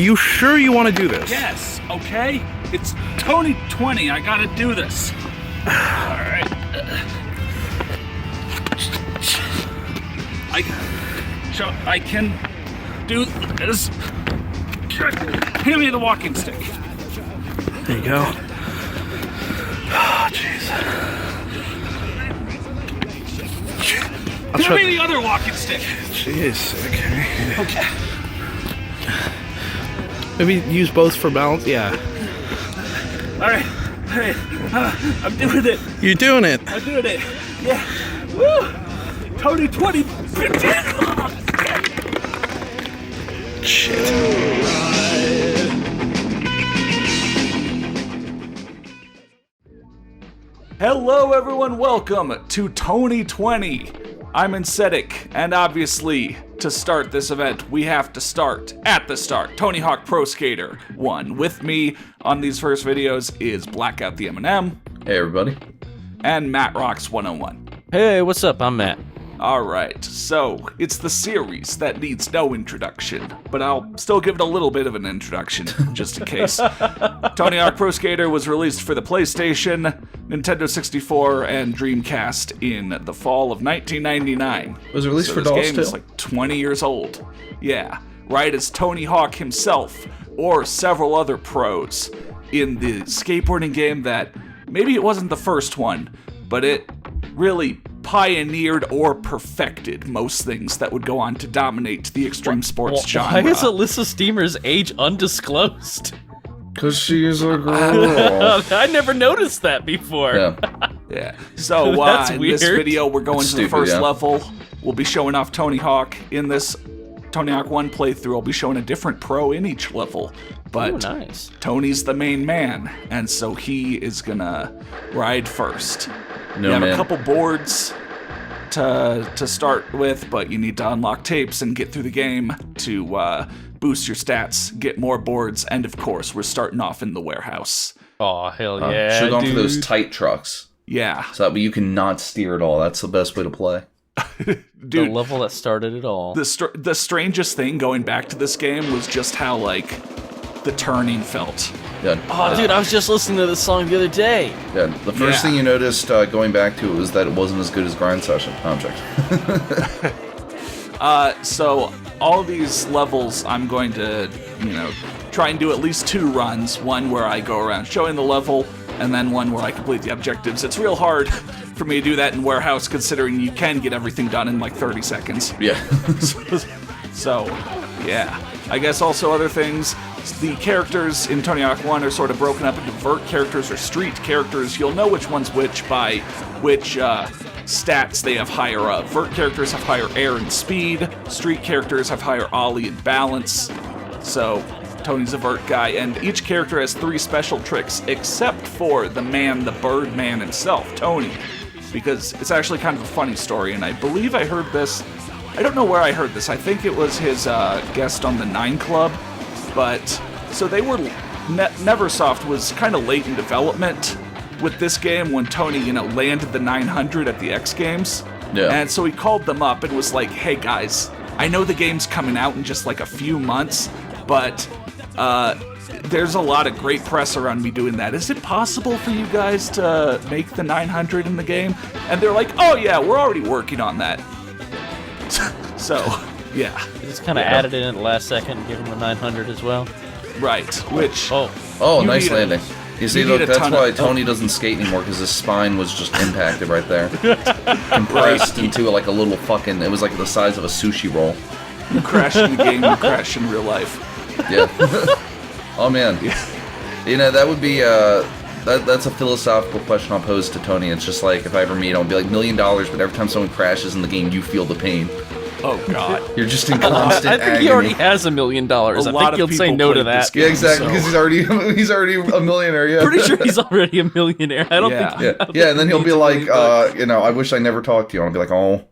you sure you want to do this? Yes, okay? It's Tony 20. I gotta do this. Alright. I can do this. Hand me the walking stick. There you go. Oh, jeez. Hand me the other walking stick. Jeez, okay. Okay. Maybe use both for balance? Yeah. Alright. I'm doing it. You're doing it. I'm doing it. Yeah. Woo! Tony 20. Shit. Hello everyone, welcome to Tony 20. I'm Insetic, and obviously, to start this event, we have to start at the start. Tony Hawk Pro Skater 1. With me on these first videos is Blackout the M&M. Hey everybody. And Matt Rocks 101. Hey, what's up? I'm Matt. Alright, so it's the series that needs no introduction, but I'll still give it a little bit of an introduction, just in case. Tony Hawk Pro Skater was released for the PlayStation, Nintendo 64, and Dreamcast in the fall of 1999. Was it released for this dolls game too? is like 20 years old. Yeah, right as Tony Hawk himself, or several other pros, in the skateboarding game that, maybe it wasn't the first one, but it really pioneered or perfected most things that would go on to dominate the extreme sports genre. Why is Alyssa Steamer's age undisclosed? Because she is a girl. I never noticed that before. Yeah. Yeah. So That's in this weird. video, we're going That's to the stupid, first yeah. level. We'll be showing off Tony Hawk. In this Tony Hawk 1 playthrough, I'll be showing a different pro in each level. But Ooh, nice. Tony's the main man, and so he is gonna ride first. No you have man. a couple boards to start with, but you need to unlock tapes and get through the game to boost your stats, get more boards, and of course, we're starting off in the warehouse. Oh, hell yeah, Should have gone for those dude. tight trucks. Yeah. So that way you cannot steer at all. That's the best way to play. The Dude, level that started it all. the strangest thing going back to this game was just how, like, the turning felt. Yeah. Oh, dude, I was just listening to this song the other day. Yeah. The first thing you noticed going back to it was that it wasn't as good as Grind Session. Object. So all of these levels, I'm going to, try and do at least 2 runs. One where I go around showing the level, and then one where I complete the objectives. It's real hard for me to do that in Warehouse, considering you can get everything done in like 30 seconds. Yeah. So, yeah. I guess also other things, the characters in Tony Hawk 1 are sort of broken up into vert characters or street characters. You'll know which one's which by which stats they have higher up. Vert characters have higher air and speed. Street characters have higher ollie and balance. So, Tony's a vert guy, and each character has 3 special tricks, except for the man, the bird man himself, Tony. Because it's actually kind of a funny story, and I believe I heard this. I don't know where I heard this. I think it was his guest on the 9 Club. But, so they were, Neversoft was kind of late in development with this game when Tony, landed the 900 at the X Games. Yeah. And so he called them up and was like, hey guys, I know the game's coming out in just like a few months, but there's a lot of great press around me doing that. Is it possible for you guys to make the 900 in the game? And they're like, oh yeah, we're already working on that. So, yeah. You just kind of added it in at the last second and give him the 900 as well. Right, which... Oh, You nice need a- landing. You see, you look, need a that's ton why of- Tony doesn't skate anymore, because his spine was just impacted right there. Compressed into like a little fucking, it was like the size of a sushi roll. You crash in the game, you crash in real life. Yeah. Oh man. That would be that's a philosophical question I'll pose to Tony. It's just like, if I ever meet him, I'll be like, $1 million, but every time someone crashes in the game, you feel the pain. Oh god. You're just in constant I think agony. he already has $1 million. I A lot think of he'll say people no to played this that. game. Yeah, exactly, So- because he's already a millionaire. Yeah. Pretty sure he's already a millionaire. I don't Yeah. think. Yeah, yeah, and then he'll be like, I wish I never talked to you. And I'll be like, oh,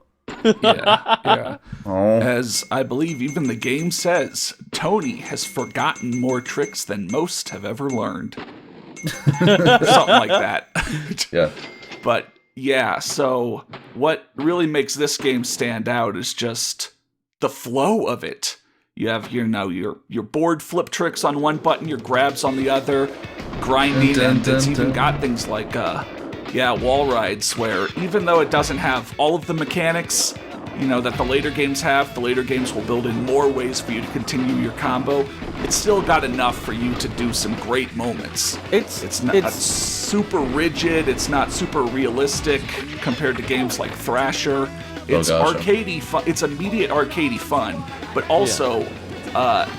Yeah. oh. As I believe even the game says, Tony has forgotten more tricks than most have ever learned. Or something like that. Yeah. But yeah, so what really makes this game stand out is just the flow of it. You have your board flip tricks on one button, your grabs on the other, grinding, and it's even got things like wall rides, where even though it doesn't have all of the mechanics, that the later games have, the later games will build in more ways for you to continue your combo. It's still got enough for you to do some great moments. It's not super rigid, it's not super realistic compared to games like Thrasher. It's arcadey fun. It's immediate arcadey fun, but also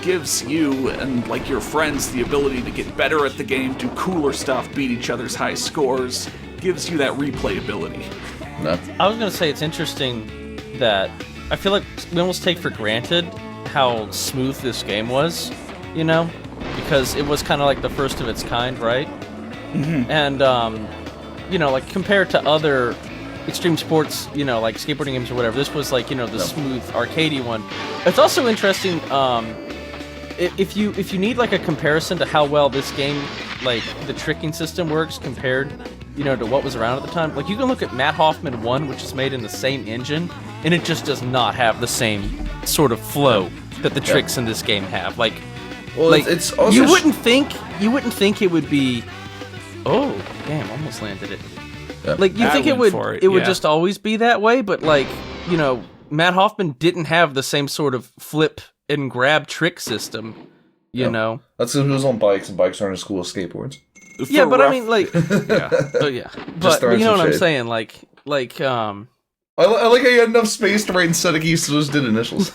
gives you and like your friends the ability to get better at the game, do cooler stuff, beat each other's high scores. Gives you that replayability. No. I was gonna say it's interesting that I feel like we almost take for granted how smooth this game was, because it was kind of like the first of its kind, right? Mm-hmm. And like compared to other extreme sports, like skateboarding games or whatever, this was like the smooth arcadey one. It's also interesting if you need like a comparison to how well this game, like the tricking system works compared to what was around at the time. Like you can look at Matt Hoffman 1, which is made in the same engine, and it just does not have the same sort of flow that the tricks in this game have. Like, it's also you wouldn't think it would be. Oh, damn! Almost landed it. Yeah. Like you think it would just always be that way, but like Matt Hoffman didn't have the same sort of flip and grab trick system. You know, that's because it was on bikes, and bikes aren't as cool as skateboards. Yeah, but I mean, like, oh yeah, but you know what I'm saying, like. I like how you had enough space to write in Sedeki's, so just did initials.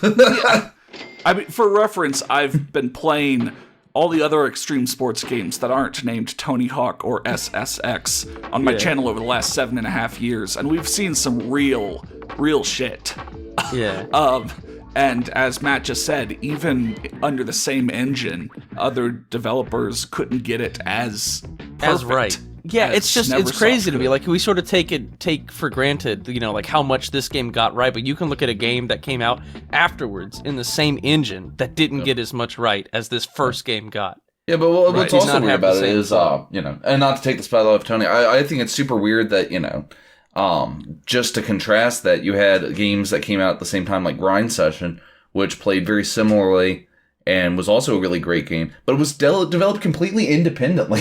I mean, for reference, I've been playing all the other extreme sports games that aren't named Tony Hawk or SSX on my channel over the last 7.5 years, and we've seen some real shit. Yeah. And as Matt just said, even under the same engine, other developers couldn't get it as perfect. As right. Yeah, it's crazy to me. Like, we sort of take for granted, like how much this game got right, but you can look at a game that came out afterwards in the same engine that didn't get as much right as this first game got. Yeah, but what's also weird about it is, and not to take the spotlight off Tony, I think it's super weird that, just to contrast that, you had games that came out at the same time, like Grind Session, which played very similarly and was also a really great game, but it was developed completely independently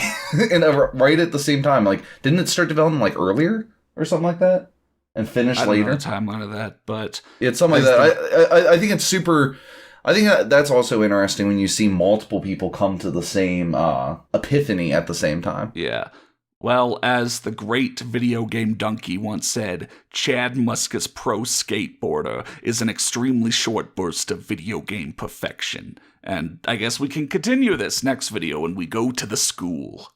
and right at the same time. Like, didn't it start developing like earlier or something like that and finish later? I don't know the timeline of that, but it's something like that. I think it's super. I think that's also interesting when you see multiple people come to the same epiphany at the same time. Yeah. Well, as the great video game donkey once said, Chad Muska's pro skateboarder is an extremely short burst of video game perfection. And I guess we can continue this next video when we go to the school.